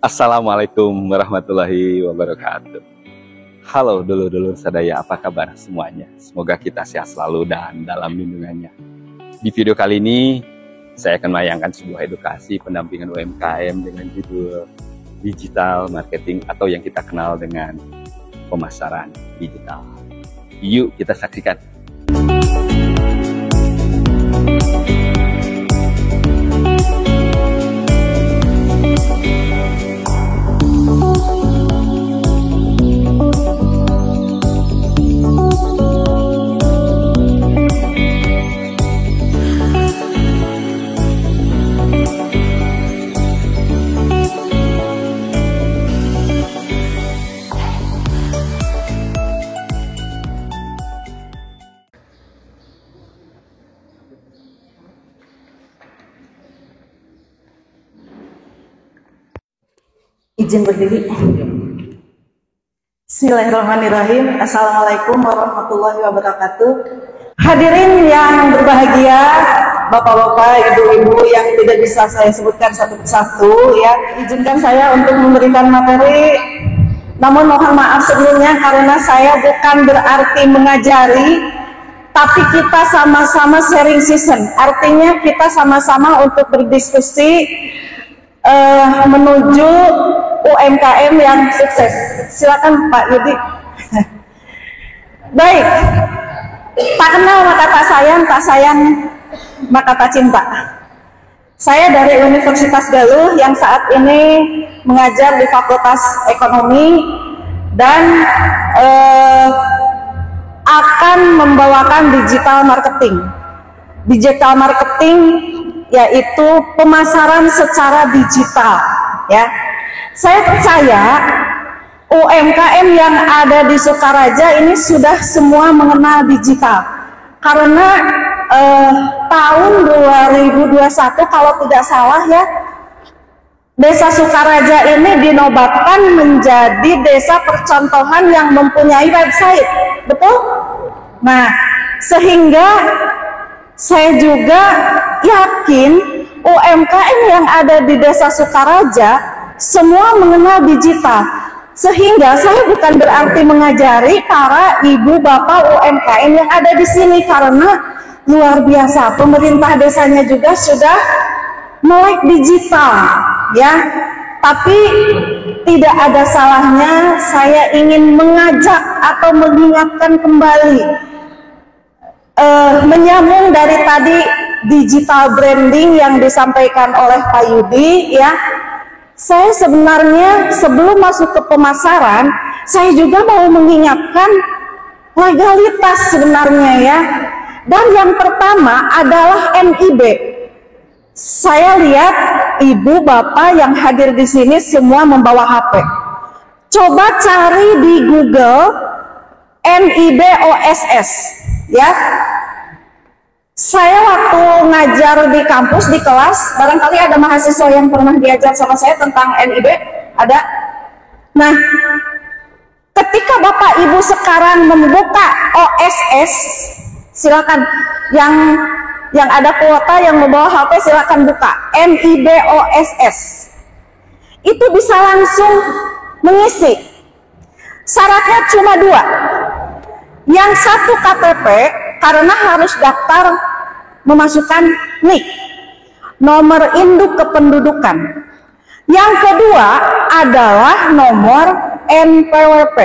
Assalamualaikum warahmatullahi wabarakatuh. Halo dulur-dulur sadaya, apa kabar semuanya? Semoga kita sehat selalu dan dalam lindungannya. Di video kali ini, saya akan melayangkan sebuah edukasi pendampingan UMKM dengan judul Digital Marketing atau yang kita kenal dengan pemasaran digital. Yuk kita saksikan. Izin berdiri. Bismillahirrahmanirrahim. Assalamualaikum warahmatullahi wabarakatuh. Hadirin yang berbahagia, bapak-bapak, ibu-ibu yang tidak bisa saya sebutkan satu persatu, ya, izinkan saya untuk memberikan materi. Namun mohon maaf sebelumnya karena saya bukan berarti mengajari, tapi kita sama-sama sharing session. Artinya kita sama-sama untuk berdiskusi menuju UMKM yang sukses. Silakan Pak Yudi. Baik, tak kenal maka tak sayang maka tak cinta. Saya dari Universitas Galuh yang saat ini mengajar di Fakultas Ekonomi dan akan membawakan digital marketing. Digital marketing yaitu pemasaran secara digital, ya. Saya percaya UMKM yang ada di Sukaraja ini sudah semua mengenal digital karena tahun 2021 kalau tidak salah, ya, Desa Sukaraja ini dinobatkan menjadi desa percontohan yang mempunyai website, betul? Nah, sehingga saya juga yakin UMKM yang ada di Desa Sukaraja semua mengenal digital, sehingga saya bukan berarti mengajari para ibu bapak UMKM yang ada di sini karena luar biasa pemerintah desanya juga sudah melek digital, ya. Tapi tidak ada salahnya saya ingin mengajak atau mengingatkan kembali, menyambung dari tadi digital branding yang disampaikan oleh Pak Yudi, ya. Saya sebenarnya sebelum masuk ke pemasaran, saya juga mau mengingatkan legalitas sebenarnya, ya. Dan yang pertama adalah NIB. Saya lihat ibu bapak yang hadir di sini semua membawa HP. Coba cari di Google NIB OSS, ya. Saya waktu ngajar di kampus, di kelas, barangkali ada mahasiswa yang pernah diajar sama saya tentang NIB, ada. Nah, ketika Bapak Ibu sekarang membuka OSS, silakan yang ada kuota yang membawa HP silakan buka NIB OSS. Itu bisa langsung mengisi. Syaratnya cuma 2. Yang satu KTP karena harus daftar memasukkan NIK, nomor induk kependudukan. Yang kedua adalah nomor NPWP.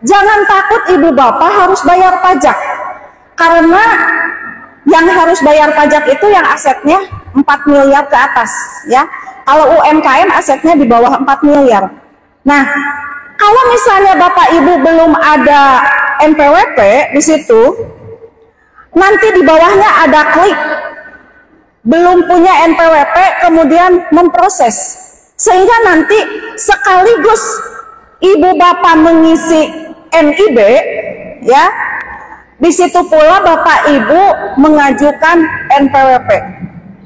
Jangan takut ibu bapak harus bayar pajak, karena yang harus bayar pajak itu yang asetnya 4 miliar ke atas, ya. Kalau UMKM asetnya di bawah 4 miliar. Nah, kalau misalnya bapak ibu belum ada NPWP di situ, nanti di bawahnya ada klik belum punya NPWP kemudian memproses, sehingga nanti sekaligus ibu bapak mengisi NIB, ya, di situ pula bapak ibu mengajukan NPWP,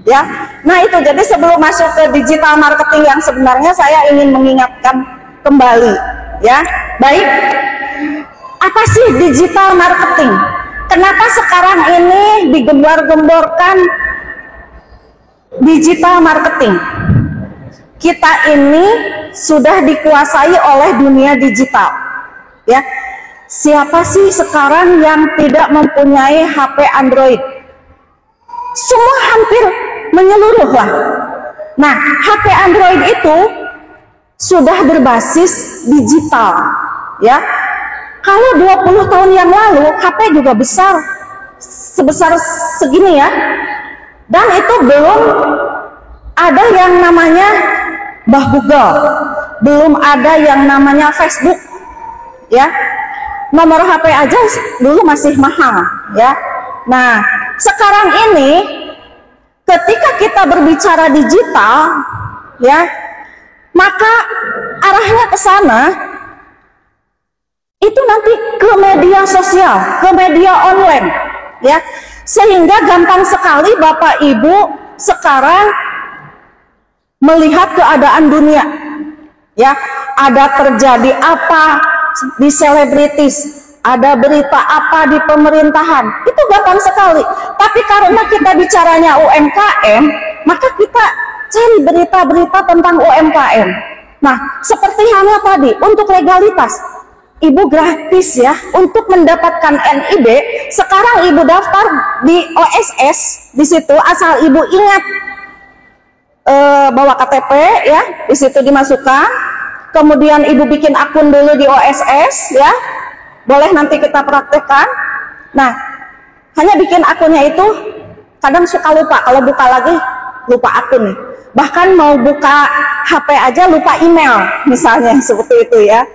ya. Nah itu, jadi sebelum masuk ke digital marketing yang sebenarnya saya ingin mengingatkan kembali, ya. Baik, apa sih digital marketing? Kenapa sekarang ini digembar-gemborkan digital marketing? Kita ini sudah dikuasai oleh dunia digital. Ya, siapa sih sekarang yang tidak mempunyai HP Android? Semua hampir menyeluruh lah. Nah, HP Android itu sudah berbasis digital, ya. Kalau 20 tahun yang lalu HP juga besar, sebesar segini ya, dan itu belum ada yang namanya Google, belum ada yang namanya Facebook, ya. Nomor HP aja dulu masih mahal, ya. Nah, sekarang ini ketika kita berbicara digital, ya, maka arahnya ke sana itu nanti ke media sosial, ke media online, ya, sehingga gampang sekali Bapak Ibu sekarang melihat keadaan dunia, ya, ada terjadi apa di selebritis, ada berita apa di pemerintahan, itu gampang sekali. Tapi karena kita bicaranya UMKM, maka kita cari berita-berita tentang UMKM. Nah, seperti halnya tadi, untuk legalitas, Ibu gratis ya, untuk mendapatkan NIB, sekarang Ibu daftar di OSS, di situ asal Ibu ingat bawa KTP ya, di situ dimasukkan, kemudian Ibu bikin akun dulu di OSS ya, boleh nanti kita praktekkan. Nah, hanya bikin akunnya itu kadang suka lupa, kalau buka lagi lupa akun, bahkan mau buka HP aja lupa email misalnya, seperti itu ya.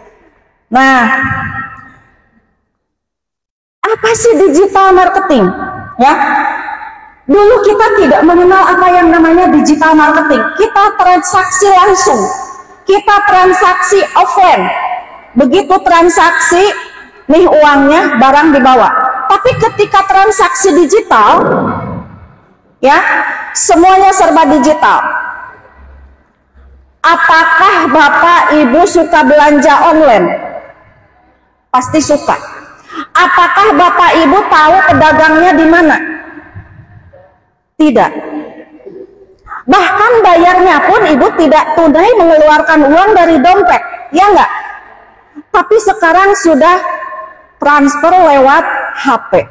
Nah, apa sih digital marketing? Ya, dulu kita tidak mengenal apa yang namanya digital marketing. Kita transaksi langsung, kita transaksi offline. Begitu transaksi, nih uangnya, barang dibawa. Tapi ketika transaksi digital, ya, semuanya serba digital. Apakah Bapak Ibu suka belanja online? Pasti suka. Apakah Bapak Ibu tahu pedagangnya di mana? Tidak. Bahkan bayarnya pun Ibu tidak tunai mengeluarkan uang dari dompet, ya enggak? Tapi sekarang sudah transfer lewat HP.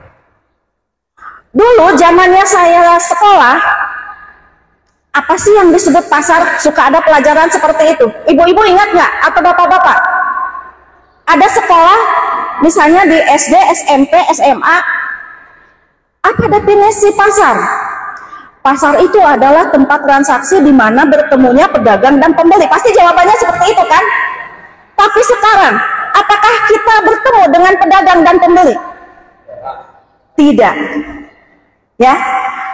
Dulu zamannya saya sekolah, apa sih yang disebut pasar? Suka ada pelajaran seperti itu. Ibu-ibu ingat nggak? Atau bapak-bapak? Ada sekolah, misalnya di SD, SMP, SMA, apa definisi pasar? Pasar itu adalah tempat transaksi di mana bertemunya pedagang dan pembeli. Pasti jawabannya seperti itu kan? Tapi sekarang, apakah kita bertemu dengan pedagang dan pembeli? Tidak. Ya,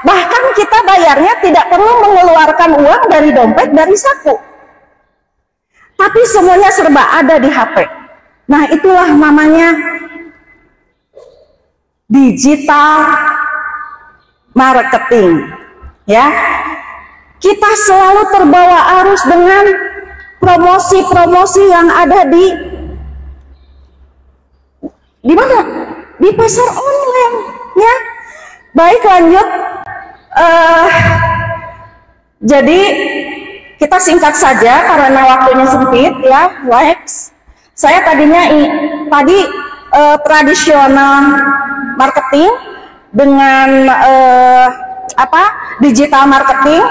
bahkan kita bayarnya tidak perlu mengeluarkan uang dari dompet, dari saku. Tapi semuanya serba ada di HP. Nah, itulah namanya digital marketing. Ya, kita selalu terbawa arus dengan promosi-promosi yang ada di mana? Di pasar online, ya. Baik, lanjut. Jadi kita singkat saja karena waktunya sempit, ya. Next. Saya tadinya tradisional marketing dengan digital marketing.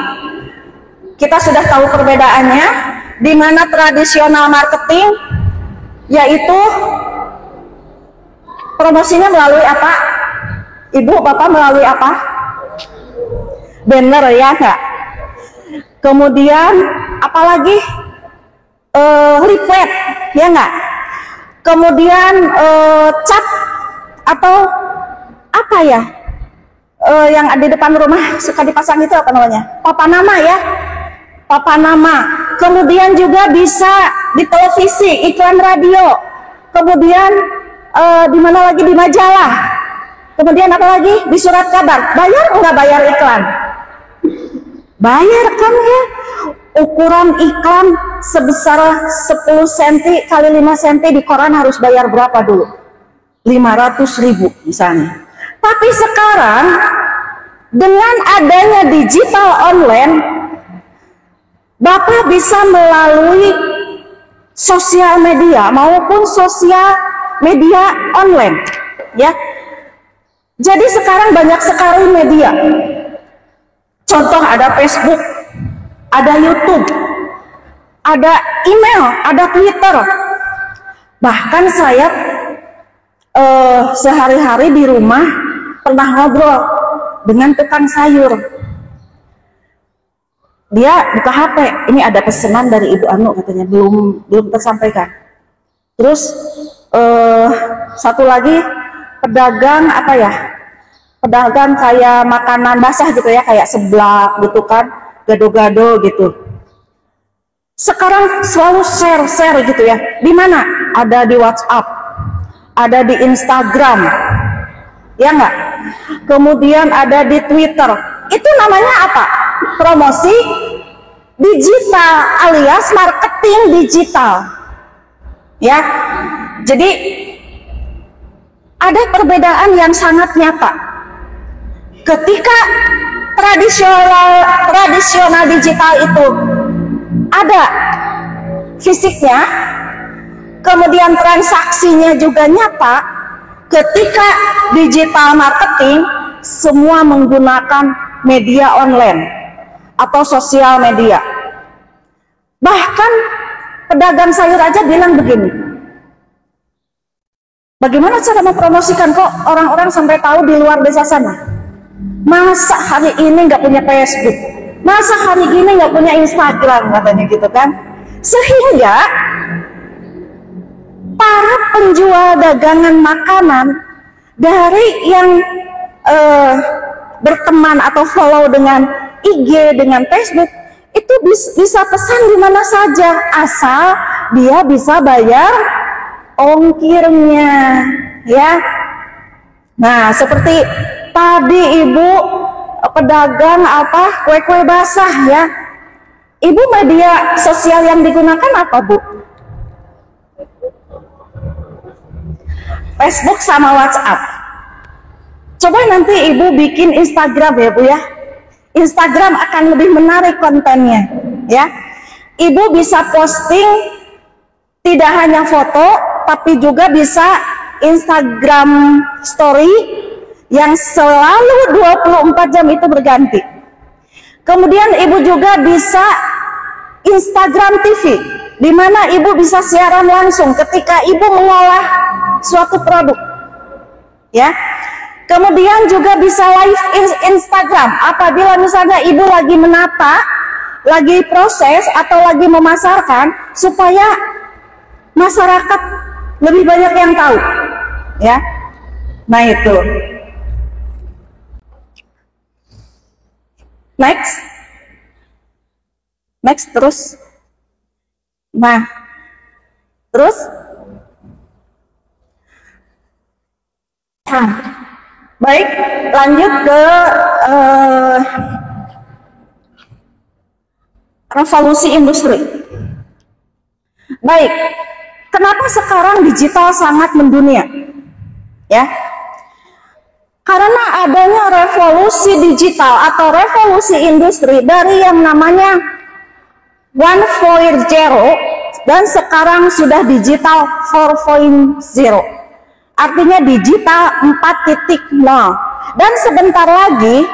Kita sudah tahu perbedaannya, di mana tradisional marketing yaitu promosinya melalui apa? Ibu, Bapak melalui apa? Banner, ya enggak? Kemudian apalagi leaflet, ya enggak? Kemudian cat atau apa ya? Yang di depan rumah suka dipasang itu apa namanya? Papanama, ya. Papanama. Kemudian juga bisa di televisi, iklan radio. Kemudian di mana lagi? Di majalah. Kemudian apa lagi? Di surat kabar. Bayar nggak bayar iklan? Bayar kan, ya. Ukuran iklan sebesar 10 cm kali 5 cm di koran harus bayar berapa dulu? 500.000 misalnya. Tapi sekarang dengan adanya digital online, Bapak bisa melalui sosial media maupun sosial media online, ya. Jadi sekarang banyak sekali media. Contoh ada Facebook, ada YouTube, ada email, ada Twitter. Bahkan saya sehari-hari di rumah pernah ngobrol dengan tukang sayur. Dia buka HP, ini ada pesanan dari Ibu Anu katanya, belum tersampaikan. Terus satu lagi pedagang apa ya? Pedagang kayak makanan basah gitu ya, kayak seblak gitu kan, gado-gado gitu. Sekarang selalu share gitu ya. Di mana? Ada di WhatsApp, ada di Instagram, ya enggak? Kemudian ada di Twitter. Itu namanya apa? Promosi digital alias marketing digital. Ya. Jadi ada perbedaan yang sangat nyata. Ketika tradisional digital itu ada fisiknya, kemudian transaksinya juga nyata. Ketika digital marketing, semua menggunakan media online atau sosial media. Bahkan pedagang sayur aja bilang begini, bagaimana cara mempromosikan kok orang-orang sampai tahu di luar desa sana? Masa hari ini nggak punya Facebook? Masa hari ini nggak punya Instagram, katanya gitu kan? Sehingga para penjual dagangan makanan dari yang berteman atau follow dengan IG, dengan Facebook, itu bisa pesan di mana saja asal dia bisa bayar ongkirnya, ya. Nah, seperti tadi Ibu pedagang apa kue-kue basah, ya. Ibu media sosial yang digunakan apa, Bu? Facebook sama WhatsApp. Coba nanti Ibu bikin Instagram ya, Bu ya. Instagram akan lebih menarik kontennya, ya. Ibu bisa posting tidak hanya foto, tapi juga bisa Instagram story yang selalu 24 jam itu berganti. Kemudian Ibu juga bisa Instagram TV, di mana Ibu bisa siaran langsung ketika Ibu mengolah suatu produk, ya. Kemudian juga bisa live Instagram apabila misalnya Ibu lagi menata, lagi proses atau lagi memasarkan, supaya masyarakat lebih banyak yang tahu, ya. Nah, itu. Next terus. Nah, terus. Baik, lanjut ke revolusi industri. Baik, kenapa sekarang digital sangat mendunia? Ya, karena adanya revolusi digital atau revolusi industri dari yang namanya 1.0 dan sekarang sudah digital 4.0. Artinya digital 4.0. Dan sebentar lagi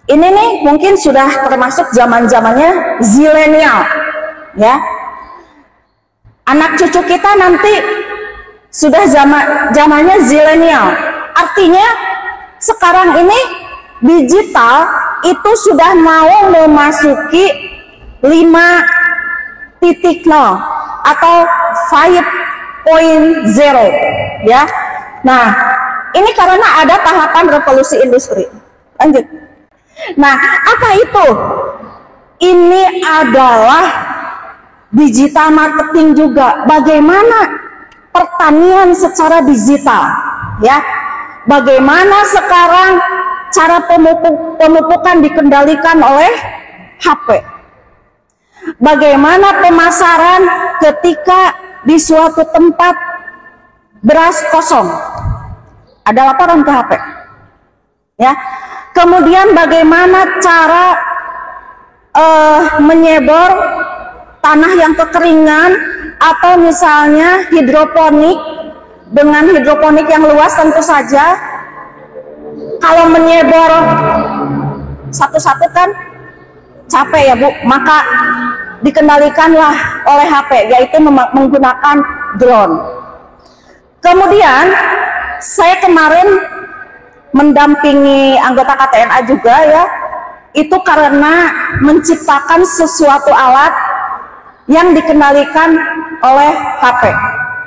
ini nih mungkin sudah termasuk zaman-zamannya zilenial, ya. Anak cucu kita nanti sudah zamannya zilenial. Artinya sekarang ini digital itu sudah mau memasuki 5.0 atau 5.0, ya. Nah, ini karena ada tahapan revolusi industri. Lanjut. Nah, apa itu? Ini adalah digital marketing juga. Bagaimana pertanian secara digital, ya. Bagaimana sekarang cara pemupukan dikendalikan oleh HP. Bagaimana pemasaran ketika di suatu tempat beras kosong, ada laporan ke HP, ya. Kemudian bagaimana cara menyebor tanah yang kekeringan atau misalnya hidroponik. Dengan hidroponik yang luas tentu saja kalau menyebor satu-satu kan capek ya Bu, maka dikendalikanlah oleh HP, yaitu menggunakan drone. Kemudian saya kemarin mendampingi anggota KTNA juga ya, itu karena menciptakan sesuatu alat yang dikendalikan oleh HP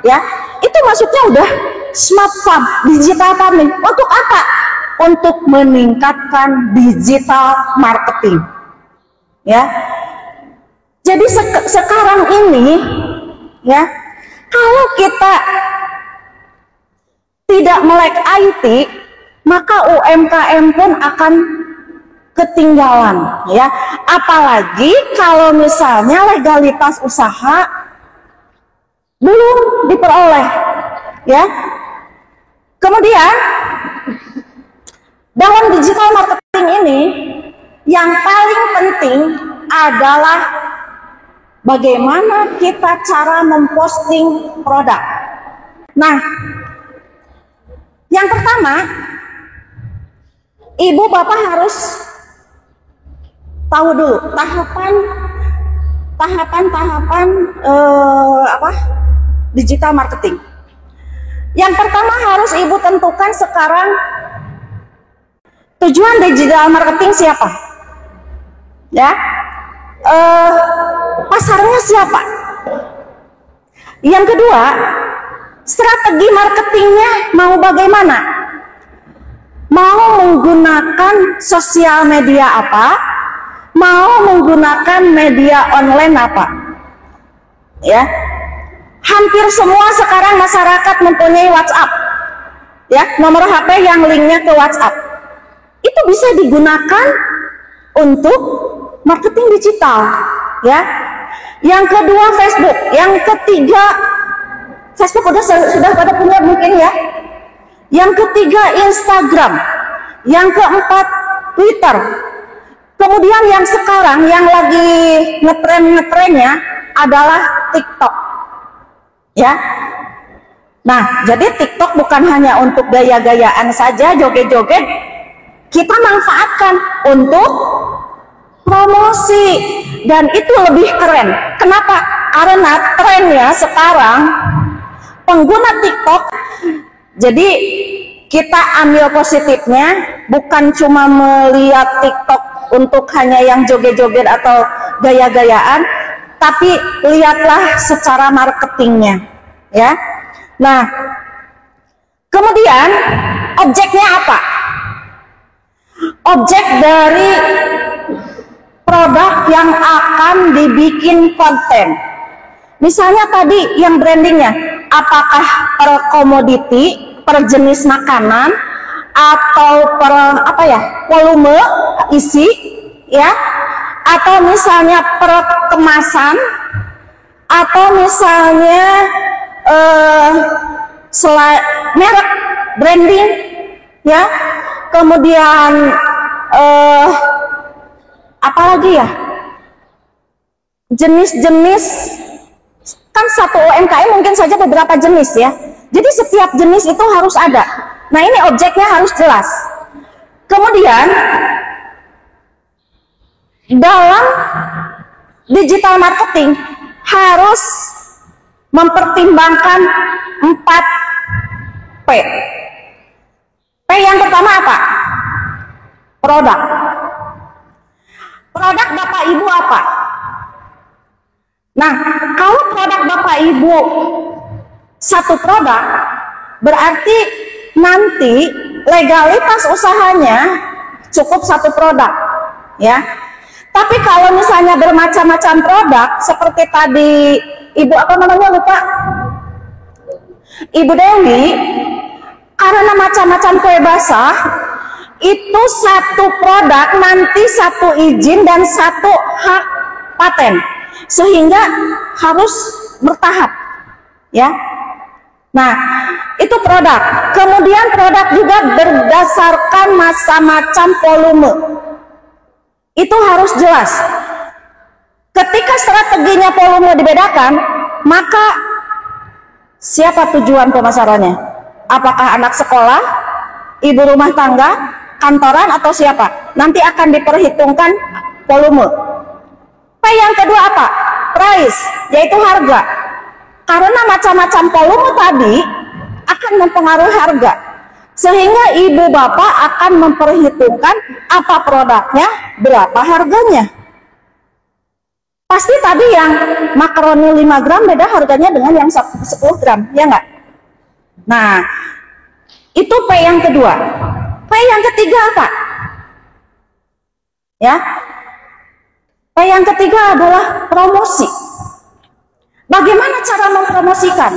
ya. Itu maksudnya udah smart farm, digital farming. Untuk apa? Untuk meningkatkan digital marketing ya. Jadi sekarang ini ya, kalau kita tidak melek IT, maka UMKM pun akan ketinggalan ya. Apalagi kalau misalnya legalitas usaha belum diperoleh ya. Kemudian dalam digital marketing ini yang paling penting adalah bagaimana kita cara memposting produk. Nah, yang pertama, ibu bapak harus tahu dulu tahapan digital marketing. Yang pertama harus ibu tentukan sekarang tujuan digital marketing siapa, ya, pasarnya siapa. Yang kedua, strategi marketingnya mau bagaimana, mau menggunakan sosial media apa, mau menggunakan media online apa, ya. Hampir semua sekarang masyarakat mempunyai WhatsApp, ya, nomor HP yang linknya ke WhatsApp. Itu bisa digunakan untuk marketing digital, ya. Yang kedua Facebook, yang ketiga Facebook sudah pada punya mungkin ya. Yang ketiga Instagram, yang keempat Twitter. Kemudian yang sekarang yang lagi ngetrennya adalah TikTok. Ya, nah jadi TikTok bukan hanya untuk gaya-gayaan saja, joget-joget, kita manfaatkan untuk promosi dan itu lebih keren. Kenapa? Karena trennya sekarang pengguna TikTok. Jadi kita ambil positifnya, bukan cuma melihat TikTok untuk hanya yang joget-joget atau gaya-gayaan, tapi lihatlah secara marketingnya, ya. Nah, kemudian objeknya apa? Objek dari produk yang akan dibikin konten. Misalnya tadi yang brandingnya, apakah per komoditi, per jenis makanan, atau per volume isi, ya, atau misalnya per kemasan, atau misalnya merek branding, ya. Kemudian apalagi ya, jenis-jenis, kan satu UMKM mungkin saja beberapa jenis ya, jadi setiap jenis itu harus ada. Nah ini objeknya harus jelas. Kemudian dalam digital marketing harus mempertimbangkan 4 P. P yang pertama apa? Produk. Produk Bapak Ibu apa? Nah, kalau produk Bapak Ibu satu produk, berarti nanti legalitas usahanya cukup satu produk, ya. Tapi kalau misalnya bermacam-macam produk, seperti tadi Ibu apa namanya lupa, Ibu Dewi, karena macam-macam kue basah, itu satu produk nanti satu izin dan satu hak paten, sehingga harus bertahap, ya. Nah, itu produk. Kemudian produk juga berdasarkan macam-macam volume. Itu harus jelas. Ketika strateginya volume dibedakan, maka siapa tujuan pemasarannya? Apakah anak sekolah, ibu rumah tangga, kantoran, atau siapa? Nanti akan diperhitungkan volume. P yang kedua apa? Price, yaitu harga. Karena macam-macam volume tadi akan mempengaruhi harga. Sehingga ibu bapak akan memperhitungkan apa produknya, berapa harganya. Pasti tadi yang makaroni 5 gram beda harganya dengan yang 10 gram, ya enggak? Nah, itu P yang kedua. P yang ketiga apa? Ya. P yang ketiga adalah promosi. Bagaimana cara mempromosikan?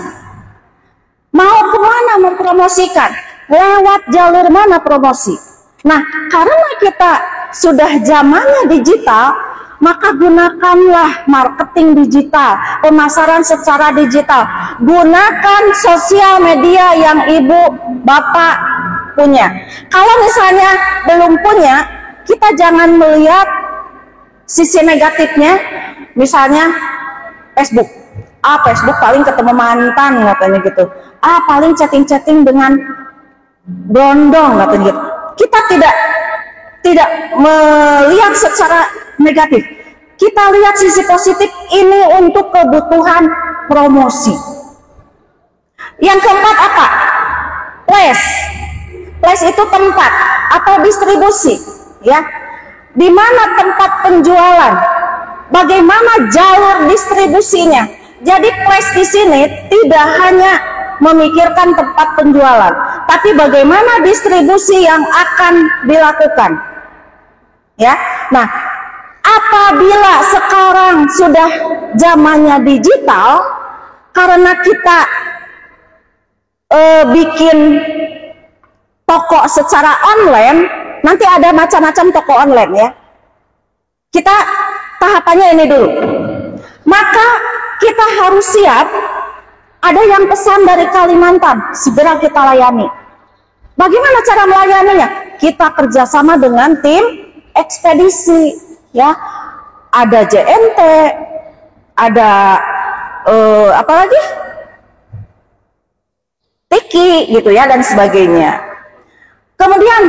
Mau kemana mempromosikan? Lewat jalur mana promosi? Nah, karena kita sudah zamannya digital, maka gunakanlah marketing digital, pemasaran secara digital. Gunakan sosial media yang ibu bapak punya. Kalau misalnya belum punya, kita jangan melihat sisi negatifnya. Misalnya Facebook. Facebook paling ketemu mantan katanya gitu. Paling chatting-chatting dengan brondong katanya gitu. Kita tidak melihat secara negatif. Kita lihat sisi positif, ini untuk kebutuhan promosi. Yang keempat apa? Place. Place itu tempat atau distribusi, ya. Di mana tempat penjualan? Bagaimana jalur distribusinya? Jadi place di sini tidak hanya memikirkan tempat penjualan, tapi bagaimana distribusi yang akan dilakukan. Ya. Nah, apabila sekarang sudah zamannya digital, karena kita bikin toko secara online, nanti ada macam-macam toko online ya. Kita tahapannya ini dulu. Maka kita harus siap. Ada yang pesan dari Kalimantan, segera kita layani. Bagaimana cara melayaninya? Kita kerjasama dengan tim ekspedisi, ya. Ada JNT, ada apa lagi? Tiki, gitu ya, dan sebagainya. Kemudian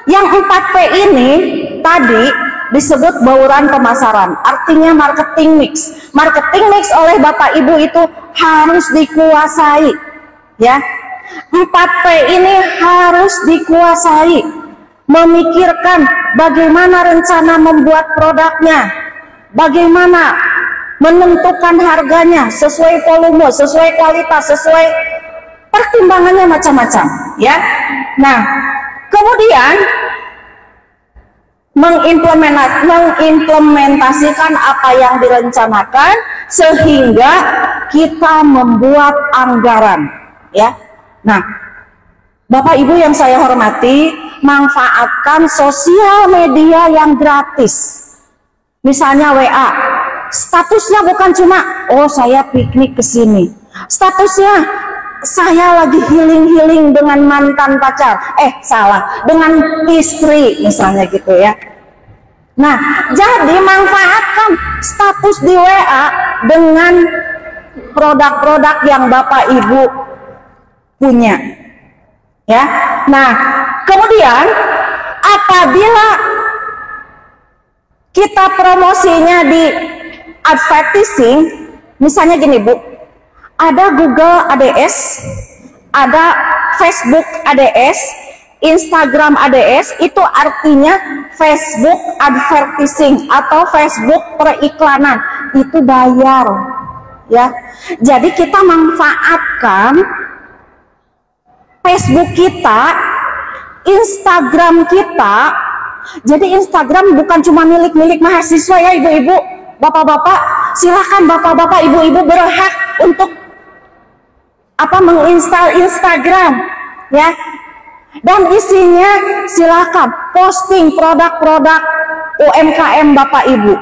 yang 4P ini tadi disebut bauran pemasaran, artinya marketing mix. Marketing mix oleh Bapak Ibu itu harus dikuasai, ya. 4P ini harus dikuasai. Memikirkan bagaimana rencana membuat produknya, bagaimana menentukan harganya sesuai volume, sesuai kualitas, sesuai pertimbangannya macam-macam, ya. Nah, kemudian mengimplementasikan apa yang direncanakan sehingga kita membuat anggaran, ya. Nah, Bapak Ibu yang saya hormati, manfaatkan sosial media yang gratis. Misalnya WA, statusnya bukan cuma saya piknik ke sini. Statusnya saya lagi healing dengan mantan pacar. Dengan istri misalnya gitu ya. Nah, jadi manfaatkan status di WA dengan produk-produk yang Bapak Ibu punya. Ya. Nah, kemudian apabila kita promosinya di advertising, misalnya gini Bu, ada Google ADS, ada Facebook ADS, Instagram ADS, itu artinya Facebook advertising atau Facebook periklanan, itu bayar, ya. Jadi kita manfaatkan Facebook kita, Instagram kita. Jadi Instagram bukan cuma milik mahasiswa ya ibu-ibu, bapak-bapak, silakan bapak-bapak, ibu-ibu berhak untuk menginstal Instagram, ya. Dan isinya silakan posting produk-produk UMKM Bapak Ibu,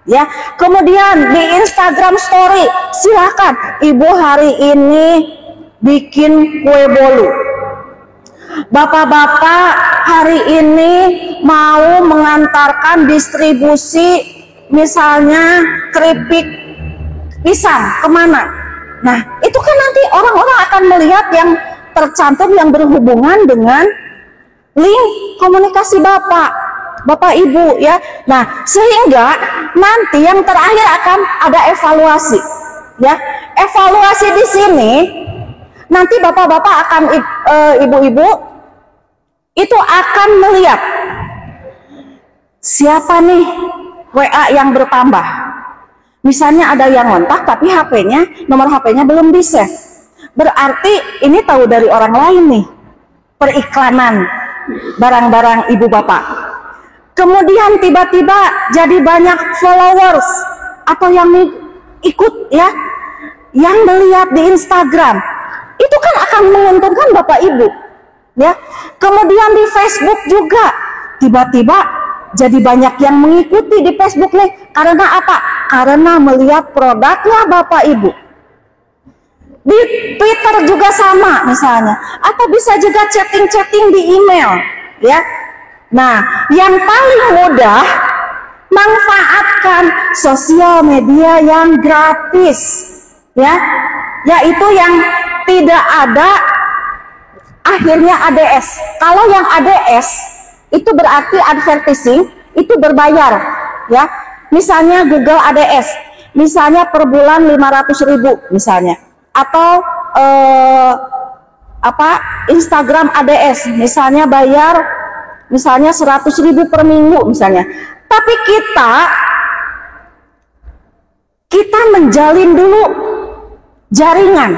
ya. Kemudian di Instagram Story silakan ibu hari ini bikin kue bolu, bapak-bapak hari ini mau mengantarkan distribusi misalnya keripik pisang kemana. Nah, itu kan nanti orang-orang akan melihat yang tercantum yang berhubungan dengan link komunikasi Bapak Ibu ya. Nah, sehingga nanti yang terakhir akan ada evaluasi ya. Evaluasi di sini nanti Bapak-bapak akan Ibu-ibu itu akan melihat siapa nih WA yang bertambah. Misalnya ada yang ngontak tapi nomor HP-nya belum di-save. Berarti ini tahu dari orang lain nih. Periklanan barang-barang ibu bapak. Kemudian tiba-tiba jadi banyak followers atau yang ikut ya, yang melihat di Instagram. Itu kan akan menguntungkan Bapak Ibu. Ya. Kemudian di Facebook juga tiba-tiba jadi banyak yang mengikuti di Facebook nih. Karena apa? Karena melihat produknya Bapak Ibu. Di Twitter juga sama misalnya. Atau bisa juga chatting-chatting di email. Ya. Nah, yang paling mudah manfaatkan sosial media yang gratis. Ya. Yaitu yang tidak ada akhirnya ADS. Kalau yang ADS itu berarti advertising, itu berbayar ya. Misalnya Google ADS, misalnya per bulan 500.000 misalnya, atau Instagram ADS, misalnya bayar misalnya 100.000 per minggu misalnya. Tapi kita menjalin dulu jaringan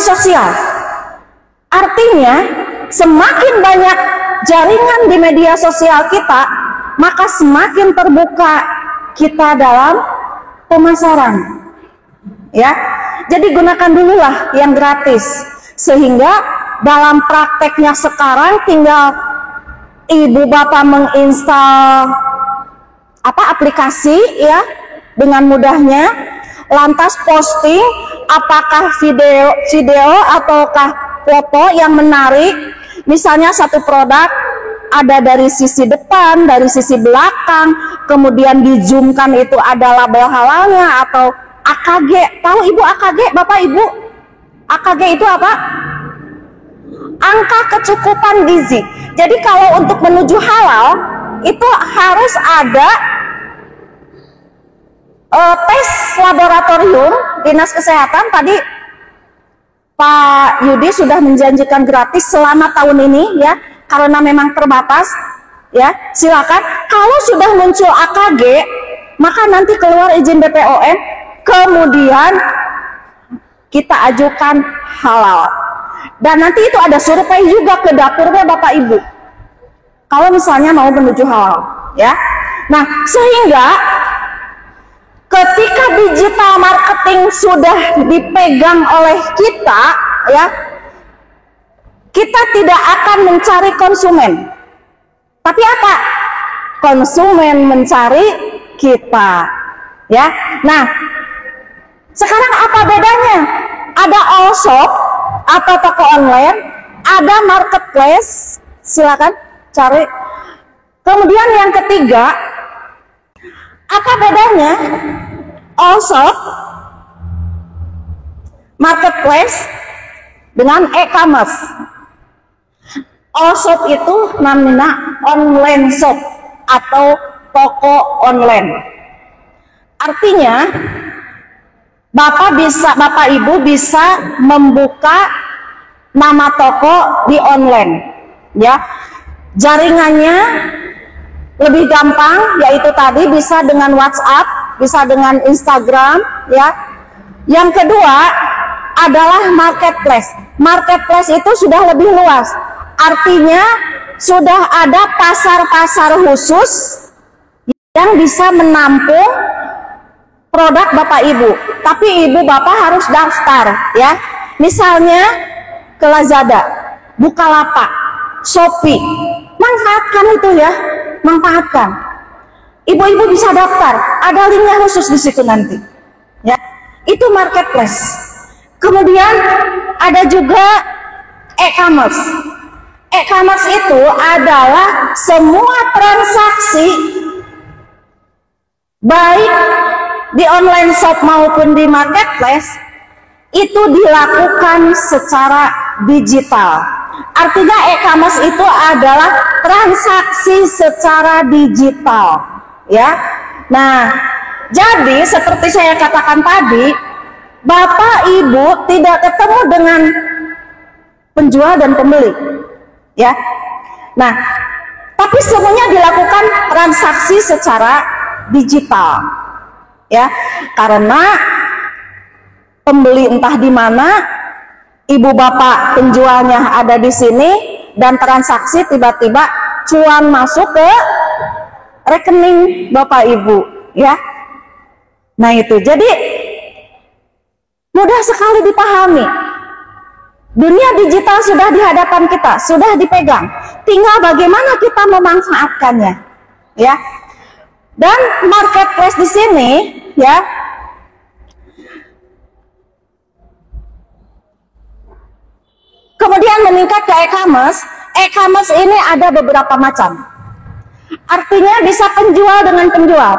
sosial. Artinya semakin banyak jaringan di media sosial kita, maka semakin terbuka kita dalam pemasaran. Ya, jadi gunakan dululah yang gratis, sehingga dalam prakteknya sekarang tinggal ibu bapak menginstal aplikasi ya dengan mudahnya, lantas posting apakah video ataukah foto yang menarik. Misalnya satu produk ada dari sisi depan, dari sisi belakang, kemudian di zoomkan itu ada label halalnya atau AKG. Tahu Ibu AKG, Bapak Ibu? AKG itu apa? Angka kecukupan gizi. Jadi kalau untuk menuju halal itu harus ada tes laboratorium. Dinas Kesehatan tadi Pak Yudi sudah menjanjikan gratis selama tahun ini ya, karena memang terbatas ya. Silakan kalau sudah muncul AKG, maka nanti keluar izin BPOM, kemudian kita ajukan halal. Dan nanti itu ada survei juga ke dapurnya Bapak Ibu. Kalau misalnya mau menuju halal, ya. Nah, sehingga ketika digital marketing sudah dipegang oleh kita, ya, kita tidak akan mencari konsumen. Tapi apa? Konsumen mencari kita, ya. Nah, sekarang apa bedanya? Ada all shop atau toko online, ada marketplace, silakan cari. Kemudian yang ketiga, apa bedanya all shop, marketplace dengan e-commerce? All shop itu namanya online shop atau toko online. Artinya Bapak Ibu bisa membuka nama toko di online, ya. Jaringannya lebih gampang, yaitu tadi bisa dengan WhatsApp, bisa dengan Instagram, ya. Yang kedua adalah marketplace. Marketplace itu sudah lebih luas. Artinya sudah ada pasar-pasar khusus yang bisa menampung produk Bapak Ibu. Tapi Ibu Bapak harus daftar, ya. Misalnya ke Lazada, Bukalapak, Shopee. Manfaatkan itu ya, manfaatkan. Ibu-ibu bisa daftar, ada linknya khusus di situ nanti. Ya, itu marketplace. Kemudian ada juga e-commerce. E-commerce itu adalah semua transaksi baik di online shop maupun di marketplace itu dilakukan secara digital. Artinya e-commerce itu adalah transaksi secara digital, ya. Nah, jadi seperti saya katakan tadi, Bapak Ibu tidak ketemu dengan penjual dan pembeli, ya. Nah, tapi semuanya dilakukan transaksi secara digital, ya, karena pembeli entah di mana, ibu bapak penjualnya ada di sini, dan transaksi tiba-tiba cuan masuk ke rekening bapak ibu, ya. Nah itu, jadi mudah sekali dipahami. Dunia digital sudah di hadapan kita, sudah dipegang. Tinggal bagaimana kita memanfaatkannya, ya. Dan marketplace di sini, ya, kemudian meningkat ke e-commerce. E-commerce ini ada beberapa macam. Artinya bisa penjual dengan penjual.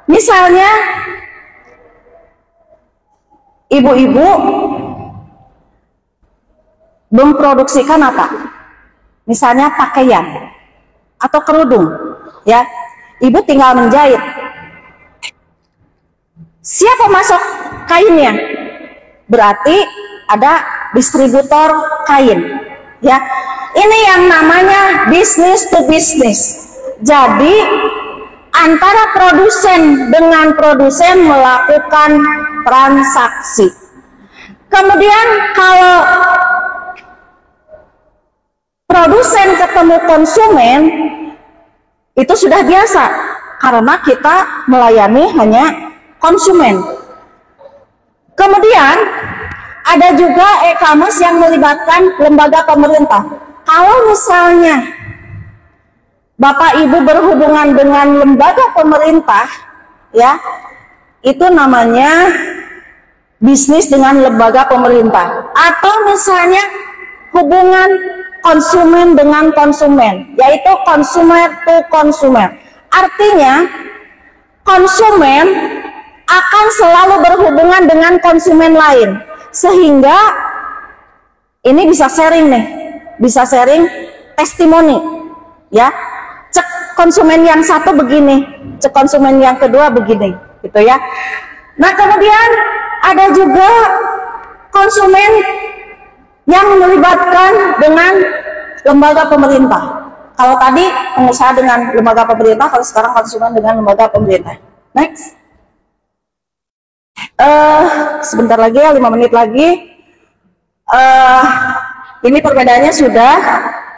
Misalnya, ibu-ibu memproduksikan apa? Misalnya pakaian atau kerudung, ya. Ibu tinggal menjahit. Siapa masuk kainnya? Berarti ada distributor kain, ya. Ini yang namanya business to business. Jadi antara produsen dengan produsen melakukan transaksi. Kemudian kalau produsen ketemu konsumen, itu sudah biasa karena kita melayani hanya konsumen. Kemudian ada juga e-commerce yang melibatkan lembaga pemerintah. Kalau misalnya Bapak Ibu berhubungan dengan lembaga pemerintah, ya, itu namanya bisnis dengan lembaga pemerintah. Atau misalnya hubungan konsumen dengan konsumen, yaitu consumer to consumer. Artinya konsumen akan selalu berhubungan dengan konsumen lain, sehingga ini bisa sharing nih, bisa sharing testimoni, ya. Cek konsumen yang satu begini, cek konsumen yang kedua begini, gitu ya. Nah, kemudian ada juga konsumen yang melibatkan dengan lembaga pemerintah. Kalau tadi pengusaha dengan lembaga pemerintah, kalau sekarang konsumen dengan lembaga pemerintah. Next. Sebentar lagi ya, 5 menit lagi. Ini perbedaannya sudah.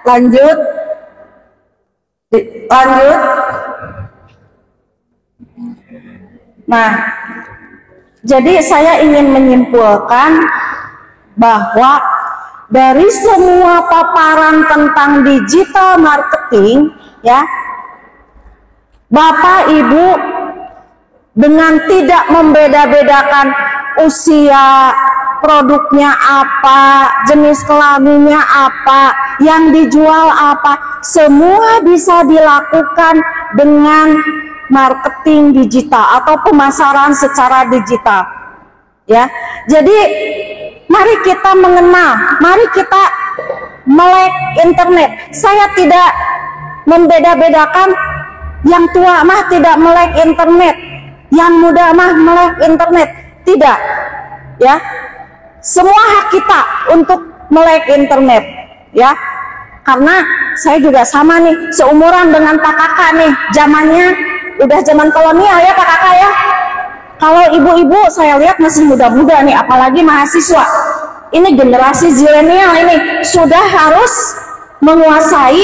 Lanjut. Nah, jadi saya ingin menyimpulkan bahwa dari semua paparan tentang digital marketing, ya, Bapak Ibu dengan tidak membeda-bedakan usia, produknya apa, jenis kelaminnya apa, yang dijual apa, semua bisa dilakukan dengan marketing digital atau pemasaran secara digital, ya. Jadi mari kita mengenal, mari kita melek internet. Saya tidak membeda-bedakan, yang tua mah tidak melek internet, yang muda mah melek internet, tidak, ya. Semua hak kita untuk melek internet, ya. Karena saya juga sama nih, seumuran dengan Pak Kakak nih, zamannya udah zaman kolonial ya Pak Kakak ya. Kalau ibu-ibu saya lihat masih muda-muda nih, apalagi mahasiswa. Ini generasi zilenial ini sudah harus menguasai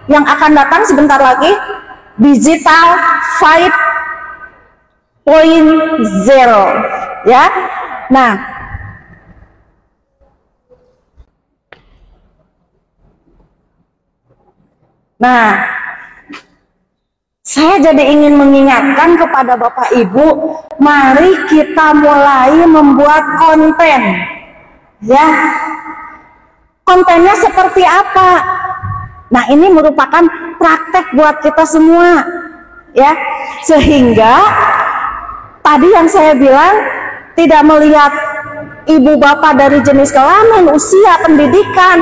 yang akan datang sebentar lagi, digital 5.0, ya. Nah, saya jadi ingin mengingatkan kepada Bapak Ibu, mari kita mulai membuat konten, ya. Kontennya seperti apa? Nah, ini merupakan praktek buat kita semua, ya. Sehingga tadi yang saya bilang, tidak melihat ibu bapak dari jenis kelamin, usia, pendidikan,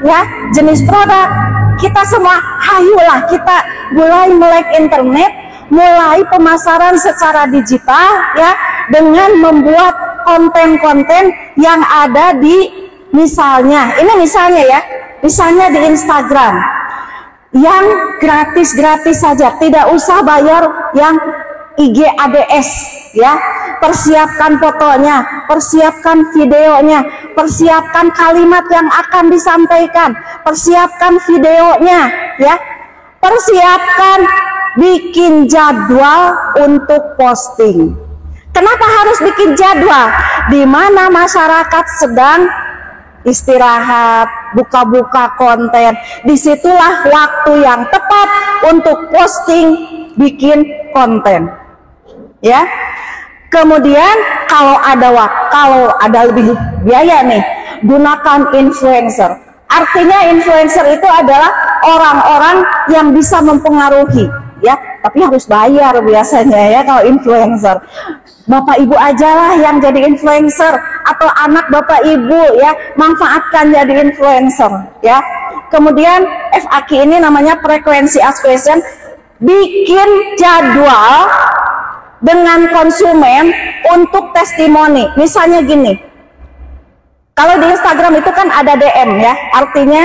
ya, jenis produk. Kita semua, hayulah kita mulai melek internet, mulai pemasaran secara digital, ya, dengan membuat konten-konten yang ada di, misalnya, ini misalnya ya, misalnya di Instagram, yang gratis-gratis saja, tidak usah bayar yang IG ADS, ya. Persiapkan fotonya, persiapkan videonya, persiapkan kalimat yang akan disampaikan, persiapkan videonya, ya. Persiapkan, bikin jadwal untuk posting. Kenapa harus bikin jadwal? Di mana masyarakat sedang istirahat, buka-buka konten, disitulah waktu yang tepat untuk posting, bikin konten, ya. Kemudian kalau ada lebih biaya nih, gunakan influencer. Artinya influencer itu adalah orang-orang yang bisa mempengaruhi, ya, tapi harus bayar biasanya ya kalau influencer. Bapak ibu ajalah yang jadi influencer, atau anak bapak ibu, ya, manfaatkan jadi influencer, ya. Kemudian FAQ ini namanya frekuensi ask question, bikin jadwal dengan konsumen untuk testimoni. Misalnya gini, kalau di Instagram itu kan ada DM, ya, artinya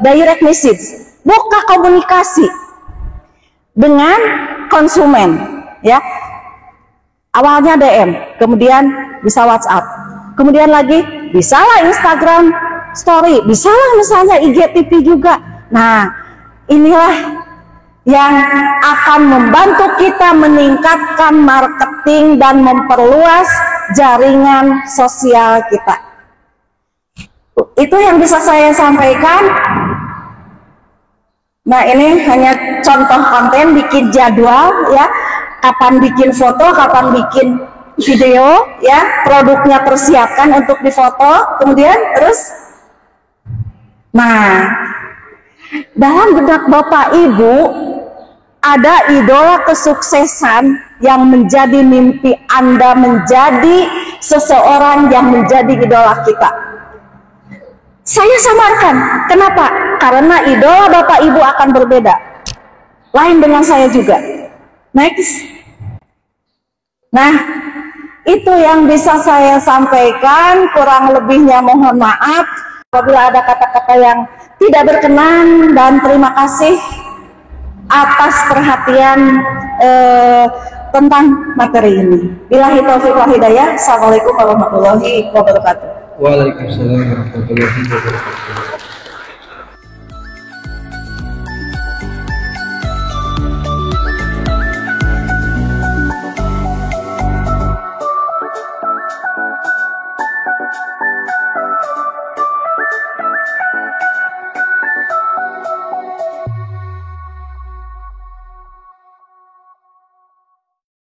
direct message, buka komunikasi dengan konsumen, ya. Awalnya DM, kemudian bisa WhatsApp, kemudian lagi bisalah Instagram Story, bisalah misalnya IGTV juga. Nah, inilah yang akan membantu kita meningkatkan marketing dan memperluas jaringan sosial kita. Itu yang bisa saya sampaikan. Nah, ini hanya contoh konten, bikin jadwal, ya. Kapan bikin foto, kapan bikin video, ya, produknya persiapkan untuk difoto, kemudian terus. Nah, dalam benak Bapak Ibu ada idola kesuksesan yang menjadi mimpi Anda menjadi seseorang yang menjadi idola kita. Saya samarkan, kenapa? Karena idola Bapak Ibu akan berbeda, lain dengan saya juga. Next. Nah, itu yang bisa saya sampaikan, kurang lebihnya mohon maaf apabila ada kata-kata yang tidak berkenan, dan terima kasih atas perhatian tentang materi ini. Billahi taufiq wal hidayah. Assalamualaikum warahmatullahi wabarakatuh. Waalaikumsalam warahmatullahi wabarakatuh.